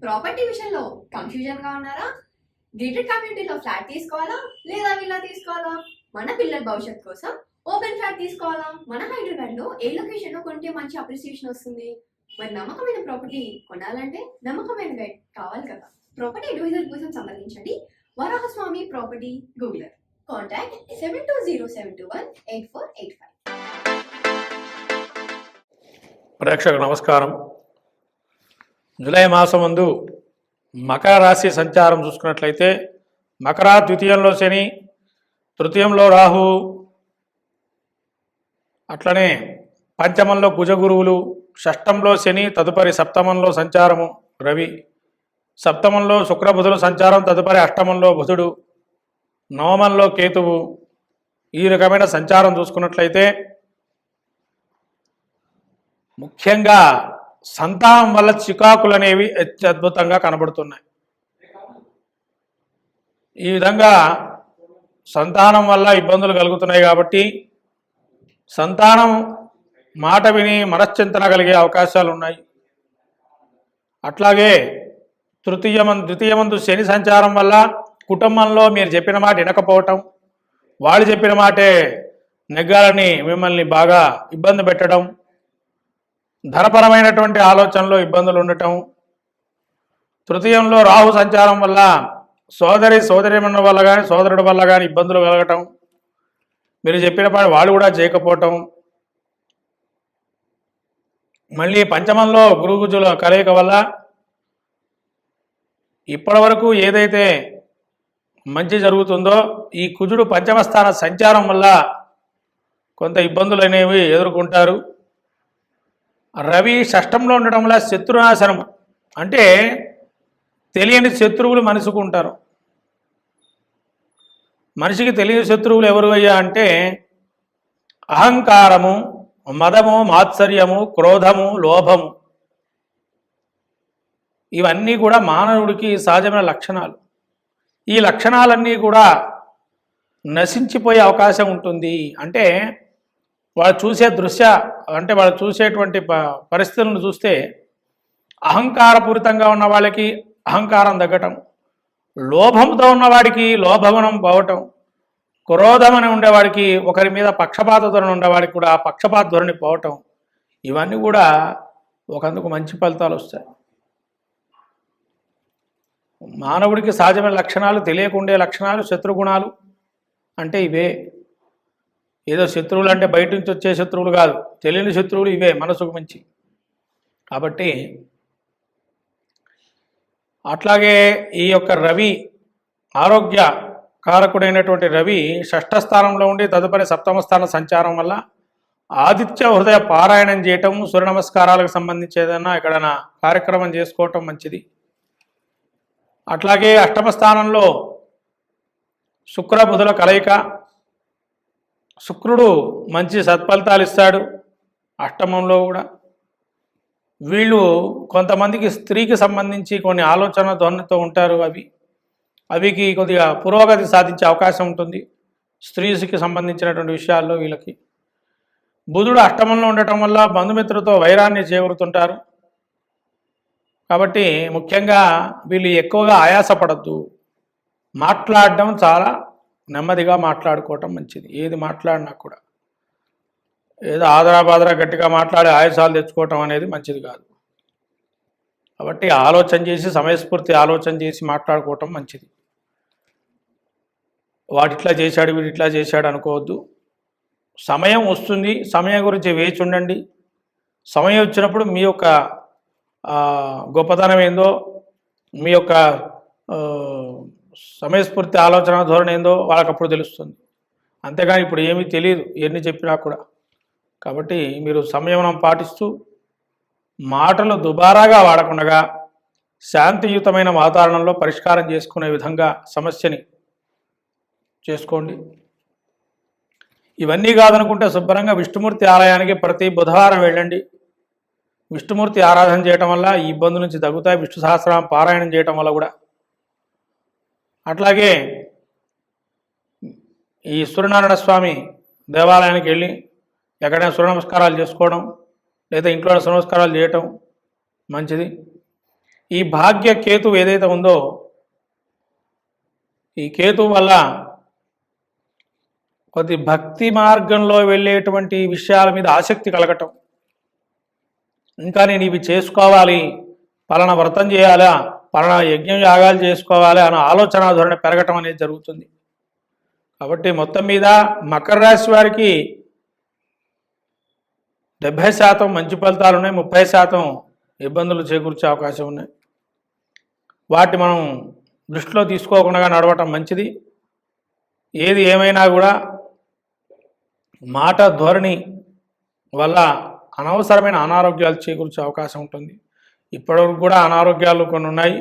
Property విషయంలో confusion గా ఉన్నారా? గేటెడ్ కమ్యూనిటీలో ఫ్లాట్ తీసుకోవాలా లేదా విల్లా తీసుకోవాలా? మన పిల్లల భవిష్యత్ కోసం ఓపెన్ ఫ్లాట్ తీసుకోవాలా? మన హైదరాబాద్ లో ఏ లొకేషన్ లో కొంటే మంచి అప్రిసియేషన్ వస్తుంది? మరి నమ్మకమైన ప్రాపర్టీ కొనాలంటే నమ్మకమైన గైడ్ కావాలి కదా. ప్రాపర్టీ అడ్వైజర్ కోసం సంబంధించండి వరాహస్వామి ప్రాపర్టీ గూగులర్. కాంటాక్ట్ 7207218485. ప్రేక్షకు నమస్కారం. జూలై మాసం ముందు మకర రాశి సంచారం చూసుకున్నట్లయితే మకర ద్వితీయంలో శని, తృతీయంలో రాహు, అట్లనే పంచమంలో కుజగురువులు, షష్టంలో శని, తదుపరి సప్తమంలో సంచారము రవి, సప్తమంలో శుక్రబుధుల సంచారం, తదుపరి అష్టమంలో బుధుడు, నవమంలో కేతువు. ఈ రకమైన సంచారం చూసుకున్నట్లయితే ముఖ్యంగా సంతానం వల్ల చికాకులు అనేవి అత్యద్భుతంగా కనబడుతున్నాయి. ఈ విధంగా సంతానం వల్ల ఇబ్బందులు కలుగుతున్నాయి కాబట్టి సంతానం మాట విని మనశ్చింతన కలిగే అవకాశాలు ఉన్నాయి. అట్లాగే ద్వితీయమందు శని సంచారం వల్ల కుటుంబంలో మీరు చెప్పిన మాట వినకపోవటం, వాళ్ళు చెప్పిన మాటే నెగ్గాలని మిమ్మల్ని బాగా ఇబ్బంది పెట్టడం, ధనపరమైనటువంటి ఆలోచనలో ఇబ్బందులు ఉండటం. తృతీయంలో రాహు సంచారం వల్ల సోదరిమణుల వల్ల కానీ సోదరుడి వల్ల కానీ ఇబ్బందులు కలగటం, మీరు చెప్పిన పని వాళ్ళు కూడా చేయకపోవటం. మళ్ళీ పంచమంలో గురుగుజుల కలయిక వల్ల ఇప్పటి వరకు ఏదైతే మంచి జరుగుతుందో ఈ కుజుడు పంచమస్థాన సంచారం వల్ల కొంత ఇబ్బందులు అనేవి ఎదుర్కొంటారు. రవి షష్టంలో ఉండడం వల్ల శత్రునాశనం, అంటే తెలియని శత్రువులు మనిషికి ఉంటారు. మనిషికి తెలియని శత్రువులు ఎవరు అయ్యా అంటే అహంకారము, మదము, మాత్సర్యము, క్రోధము, లోభము. ఇవన్నీ కూడా మానవుడికి సహజమైన లక్షణాలు. ఈ లక్షణాలన్నీ కూడా నశించిపోయే అవకాశం ఉంటుంది. అంటే వాళ్ళు చూసే వాళ్ళు చూసేటువంటి పరిస్థితులను చూస్తే అహంకారపూరితంగా ఉన్న వాళ్ళకి అహంకారం తగ్గటం, లోభంతో ఉన్నవాడికి లోభగుణం పోవటం, క్రోధమని ఉండేవాడికి ఒకరి మీద పక్షపాత ధోరణి ఉండేవాడికి కూడా పక్షపాత ధోరణి పోవటం, ఇవన్నీ కూడా ఒకందుకు మంచి ఫలితాలు వస్తాయి. మానవుడికి సహజమైన లక్షణాలు, తెలియకుండే లక్షణాలు, శత్రుగుణాలు అంటే ఇవే. ఏదో శత్రువులు అంటే బయట నుంచి వచ్చే శత్రువులు కాదు, తెలియని శత్రువులు ఇవే మనసుకు మించి. కాబట్టి అట్లాగే ఈ యొక్క రవి, ఆరోగ్య కారకుడైనటువంటి రవి షష్ఠస్థానంలో ఉండి తదుపరి సప్తమ స్థాన సంచారం వల్ల ఆదిత్య హృదయ పారాయణం చేయటం, సూర్య నమస్కారాలకు సంబంధించి ఏదైనా ఎక్కడైనా కార్యక్రమం చేసుకోవటం మంచిది. అట్లాగే అష్టమ స్థానంలో శుక్ర బుధుల కలయిక, శుక్రుడు మంచి సత్ఫలితాలు ఇస్తాడు. అష్టమంలో కూడా వీళ్ళు కొంతమందికి స్త్రీకి సంబంధించి కొన్ని ఆలోచన ధోరణితో ఉంటారు. అవికి కొద్దిగా పురోగతి సాధించే అవకాశం ఉంటుంది. స్త్రీకి సంబంధించినటువంటి విషయాల్లో వీళ్ళకి బుధుడు అష్టమంలో ఉండటం వల్ల బంధుమిత్రులతో వైరాన్ని చేకూరుతుంటారు. కాబట్టి ముఖ్యంగా వీళ్ళు ఎక్కువగా ఆయాసపడద్దు. మాట్లాడడం చాలా నెమ్మదిగా మాట్లాడుకోవటం మంచిది. ఏది మాట్లాడినా కూడా ఏదో ఆదరాబాదరా గట్టిగా మాట్లాడి ఆయాసాలు తెచ్చుకోవటం అనేది మంచిది కాదు. కాబట్టి ఆలోచన చేసి, సమయస్ఫూర్తి ఆలోచన చేసి మాట్లాడుకోవటం మంచిది. వాడిట్లా చేశాడు, వీడిట్లా చేశాడు అనుకోవద్దు. సమయం వస్తుంది, సమయం గురించి వేచి ఉండండి. సమయం వచ్చినప్పుడు మీ యొక్క గొప్పతనం ఏందో, మీ యొక్క సమయస్ఫూర్తి ఆలోచన ధోరణి ఏందో వాళ్ళకి అప్పుడు తెలుస్తుంది. అంతేగాని ఇప్పుడు ఏమీ తెలియదు ఎన్ని చెప్పినా కూడా. కాబట్టి మీరు సంయమనం పాటిస్తూ మాటలు దుబారాగా వాడకుండా శాంతియుతమైన వాతావరణంలో పరిష్కారం చేసుకునే విధంగా సమస్యని చేసుకోండి. ఇవన్నీ కాదనుకుంటే శుభ్రంగా విష్ణుమూర్తి ఆలయానికి ప్రతి బుధవారం వెళ్ళండి. విష్ణుమూర్తి ఆరాధన చేయటం వల్ల ఈ ఇబ్బంది నుంచి తగ్గుతాయి. విష్ణు సహస్రనామ పారాయణం చేయటం వల్ల కూడా. అట్లాగే ఈ సూర్యనారాయణ స్వామి దేవాలయానికి వెళ్ళి ఎక్కడైనా సూర్య నమస్కారాలు చేసుకోవడం లేదా ఇంట్లో సూర్య నమస్కారాలు చేయటం మంచిది. ఈ భాగ్య కేతు ఏదైతే ఉందో ఈ కేతు వల్ల కొద్ది భక్తి మార్గంలో వెళ్ళేటువంటి విషయాల మీద ఆసక్తి కలగటం, ఇంకా నేను ఇవి చేసుకోవాలి, పలానా వ్రతం చేయాలా, పలానా యజ్ఞం యాగాలు చేసుకోవాలి అన్న ఆలోచన ధోరణి పెరగటం అనేది జరుగుతుంది. కాబట్టి మొత్తం మీద మకర రాశి వారికి 70% మంచి ఫలితాలు ఉన్నాయి, 30% ఇబ్బందులు చేకూర్చే అవకాశం ఉన్నాయి. వాటి మనం దృష్టిలో తీసుకోకుండా నడవటం మంచిది. ఏది ఏమైనా కూడా మాట ధోరణి వల్ల అనవసరమైన అనారోగ్యాలు చేకూర్చే అవకాశం ఉంటుంది. ఇప్పటివరకు కూడా అనారోగ్యాలు కొన్ని ఉన్నాయి,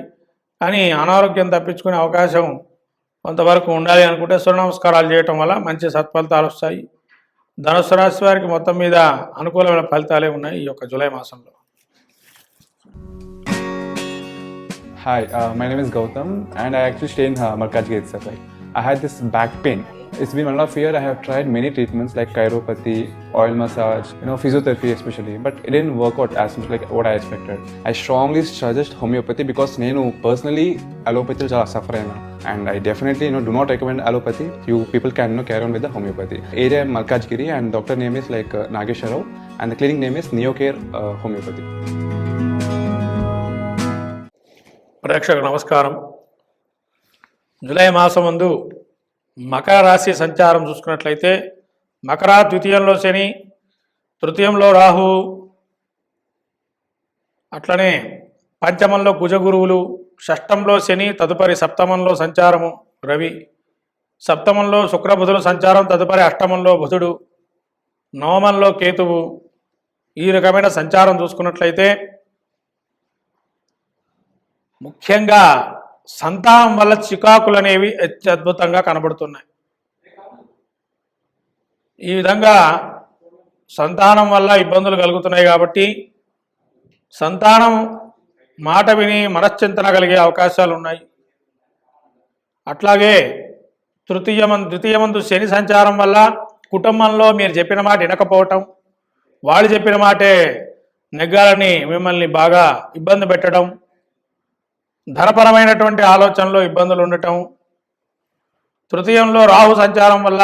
కానీ అనారోగ్యం తప్పించుకునే అవకాశం కొంతవరకు ఉండాలి అనుకుంటే సూర్య నమస్కారాలు చేయటం వల్ల మంచి సత్ఫలితాలు వస్తాయి. ధనుసు రాశి వారికి మొత్తం మీద అనుకూలమైన ఫలితాలే ఉన్నాయి ఈ యొక్క జూలై మాసంలో. Hi, my name is Gautam and I actually stay in Malkajgiri itself. Like, I had this back pain. It's been 1.5 years. I have tried many treatments like chiropathy, oil massage, physiotherapy especially, but it didn't work out as much like what I expected. I strongly suggest homeopathy because నేను personally allopathy చాలా suffer అయినా, and I definitely do not recommend allopathy. You people can carry on with the homeopathy. Area Malkajgiri and doctor name is like Nageshwar Rao and the clinic name is Neocare Homeopathy. ప్రేక్షకు నమస్కారం. July మాసం ముందు మకర రాశి సంచారం చూసుకున్నట్లయితే మకర ద్వితీయంలో శని, తృతీయంలో రాహు, అట్లనే పంచమంలో కుజగురువులు, షష్టంలో శని, తదుపరి సప్తమంలో సంచారము రవి, సప్తమంలో శుక్రబుధుల సంచారం, తదుపరి అష్టమంలో బుధుడు, నవమంలో కేతువు. ఈ రకమైన సంచారం చూసుకున్నట్లయితే ముఖ్యంగా సంతానం వల్ల చికాకులు అనేవి అత్యద్భుతంగా కనబడుతున్నాయి. ఈ విధంగా సంతానం వల్ల ఇబ్బందులు కలుగుతున్నాయి కాబట్టి సంతానం మాట విని మనశ్చింతన కలిగే అవకాశాలు ఉన్నాయి. అట్లాగే ద్వితీయమందు శని సంచారం వల్ల కుటుంబంలో మీరు చెప్పిన మాట వినకపోవటం, వాళ్ళు చెప్పిన మాటే నెగ్గాలని మిమ్మల్ని బాగా ఇబ్బంది పెట్టడం, ధనపరమైనటువంటి ఆలోచనలో ఇబ్బందులు ఉండటం, తృతీయంలో రాహు సంచారం వల్ల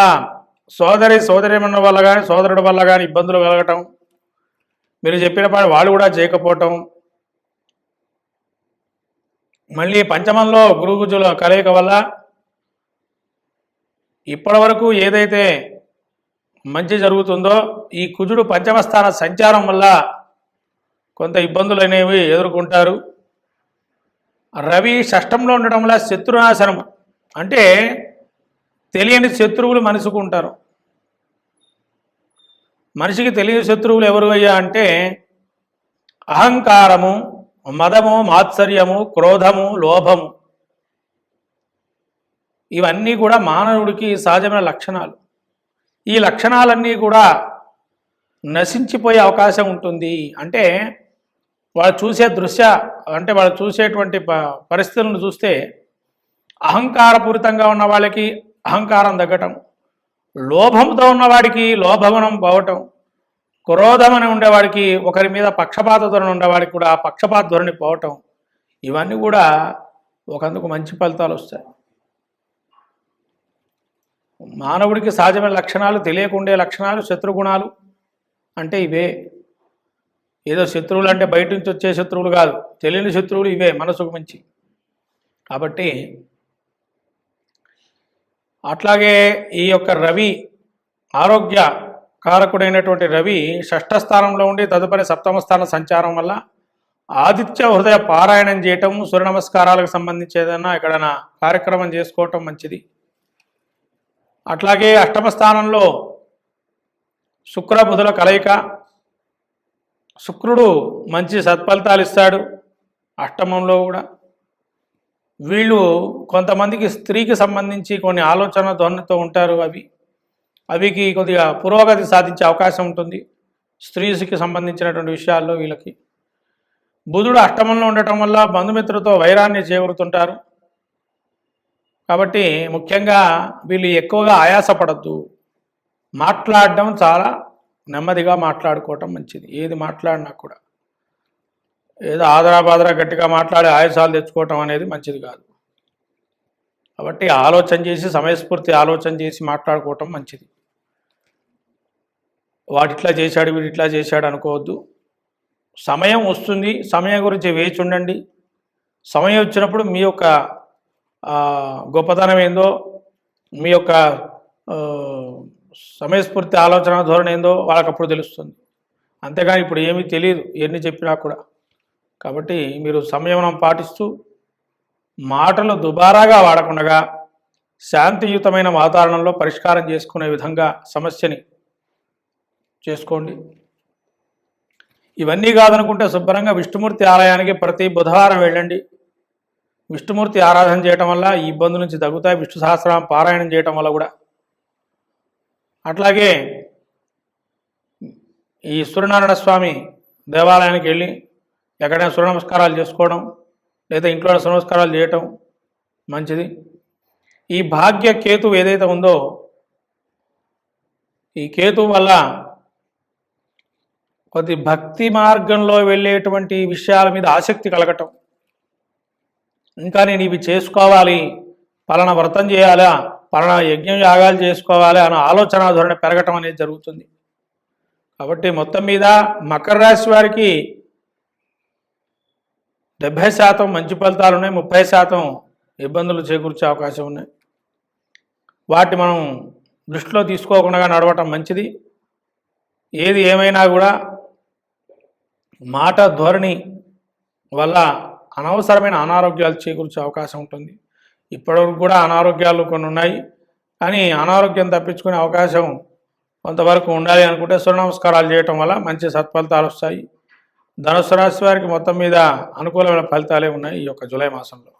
సోదరిమణుల వల్ల కానీ సోదరుడి వల్ల కానీ ఇబ్బందులు కలగటం, మీరు చెప్పిన పని వాళ్ళు కూడా చేయకపోవటం, మళ్ళీ పంచమంలో గురుకుజుల కలయిక వల్ల ఇప్పటి ఏదైతే మంచి జరుగుతుందో ఈ కుజుడు పంచమస్థాన సంచారం వల్ల కొంత ఇబ్బందులు అనేవి ఎదుర్కొంటారు. రవి షష్టంలో ఉండడం వల్ల శత్రునాశనం, అంటే తెలియని శత్రువులు మనిషికి ఉంటారు. మనిషికి తెలియని శత్రువులు ఎవరు అయ్యా అంటే అహంకారము, మదము, మాత్సర్యము, క్రోధము, లోభము. ఇవన్నీ కూడా మానవుడికి సహజమైన లక్షణాలు. ఈ లక్షణాలన్నీ కూడా నశించిపోయే అవకాశం ఉంటుంది. అంటే వాళ్ళు చూసే అంటే వాళ్ళు చూసేటువంటి పరిస్థితులను చూస్తే అహంకారపూరితంగా ఉన్న వాళ్ళకి అహంకారం తగ్గటం, లోభంతో ఉన్నవాడికి లోభగుణం పోవటం, క్రోధమని ఉండేవాడికి ఒకరి మీద పక్షపాత ధోరణి ఉండేవాడికి కూడా పక్షపాత ధోరణి పోవటం, ఇవన్నీ కూడా ఒకందుకు మంచి ఫలితాలు వస్తాయి. మానవుడికి సహజమైన లక్షణాలు, తెలియకుండే లక్షణాలు, శత్రుగుణాలు అంటే ఇవే. ఏదో శత్రువులు అంటే బయట నుంచి వచ్చే శత్రువులు కాదు, తెలియని శత్రువులు ఇవే మనసుకు మంచి. కాబట్టి అట్లాగే ఈ యొక్క రవి, ఆరోగ్య కారకుడైనటువంటి రవి షష్ఠ స్థానంలో ఉండి తదుపరి సప్తమ స్థాన సంచారం వల్ల ఆదిత్య హృదయ పారాయణం చేయటం, సూర్య నమస్కారాలకు సంబంధించి ఏదైనా ఎక్కడైనా కార్యక్రమం చేసుకోవటం మంచిది. అట్లాగే అష్టమ స్థానంలో శుక్ర బుధుల కలయిక, శుక్రుడు మంచి సత్ఫలితాలు ఇస్తాడు. అష్టమంలో కూడా వీళ్ళు కొంతమందికి స్త్రీకి సంబంధించి కొన్ని ఆలోచన ధోరణితో ఉంటారు. అవికి కొద్దిగా పురోగతి సాధించే అవకాశం ఉంటుంది. స్త్రీకి సంబంధించినటువంటి విషయాల్లో వీళ్ళకి బుధుడు అష్టమంలో ఉండటం వల్ల బంధుమిత్రులతో వైరాన్ని చేకూరుతుంటారు. కాబట్టి ముఖ్యంగా వీళ్ళు ఎక్కువగా ఆయాసపడద్దు. మాట్లాడడం చాలా నెమ్మదిగా మాట్లాడుకోవటం మంచిది. ఏది మాట్లాడినా కూడా ఏదో ఆదరాబాదరా గట్టిగా మాట్లాడి ఆయుసాలు తెచ్చుకోవటం అనేది మంచిది కాదు. కాబట్టి ఆలోచన చేసి సమయస్ఫూర్తి ఆలోచన చేసి మాట్లాడుకోవటం మంచిది. వాడిట్లా చేశాడు వీడిట్లా చేశాడు అనుకోవద్దు. సమయం వస్తుంది, సమయం గురించి వేచి ఉండండి. సమయం వచ్చినప్పుడు మీ యొక్క గొప్పతనం ఏందో, మీ యొక్క సమయస్ఫూర్తి ఆలోచన ధోరణి ఏందో వాళ్ళకి అప్పుడు తెలుస్తుంది. అంతేగాని ఇప్పుడు ఏమీ తెలియదు ఎన్ని చెప్పినా కూడా. కాబట్టి మీరు సంయమనం పాటిస్తూ మాటలు దుబారాగా వాడకుండా శాంతియుతమైన వాతావరణంలో పరిష్కారం చేసుకునే విధంగా సమస్యని చేసుకోండి. ఇవన్నీ కాదనుకుంటే శుభ్రంగా విష్ణుమూర్తి ఆలయానికి ప్రతి బుధవారం వెళ్ళండి. విష్ణుమూర్తి ఆరాధన చేయటం వల్ల ఈ ఇబ్బందుల నుంచి తగ్గుతాయి. విష్ణు సహస్రనామ పారాయణం చేయటం వల్ల కూడా. అట్లాగే ఈ సూర్యనారాయణ స్వామి దేవాలయానికి వెళ్ళి ఎక్కడైనా సూర్య నమస్కారాలు చేసుకోవడం లేదా ఇంట్లో సూర్య నమస్కారాలు చేయటం మంచిది. ఈ భాగ్య కేతు ఏదైతే ఉందో ఈ కేతు వల్ల కొద్ది భక్తి మార్గంలో వెళ్ళేటువంటి విషయాల మీద ఆసక్తి కలగటం, ఇంకా నేను ఇవి చేసుకోవాలి, పలానా వ్రతం చేయాలా, పలానా యజ్ఞం యాగాలు చేసుకోవాలి అన్న ఆలోచన ధోరణి పెరగటం అనేది జరుగుతుంది. కాబట్టి మొత్తం మీద మకర రాశి వారికి 70% మంచి ఫలితాలు ఉన్నాయి, 30% ఇబ్బందులు చేకూర్చే అవకాశం ఉన్నాయి. వాటిని మనం దృష్టిలో తీసుకోకుండా నడవటం మంచిది. ఏది ఏమైనా కూడా మాట ధోరణి వల్ల అనవసరమైన అనారోగ్యాలు చేకూర్చే అవకాశం ఉంటుంది. ఇప్పటివరకు కూడా అనారోగ్యాలు కొన్ని ఉన్నాయి, కానీ అనారోగ్యం తప్పించుకునే అవకాశం కొంతవరకు ఉండాలి అనుకుంటే సూర్య నమస్కారాలు చేయటం వల్ల మంచి సత్ఫలితాలు వస్తాయి. ధనుసు రాశి వారికి మొత్తం మీద అనుకూలమైన ఫలితాలే ఉన్నాయి ఈ యొక్క జూలై మాసంలో.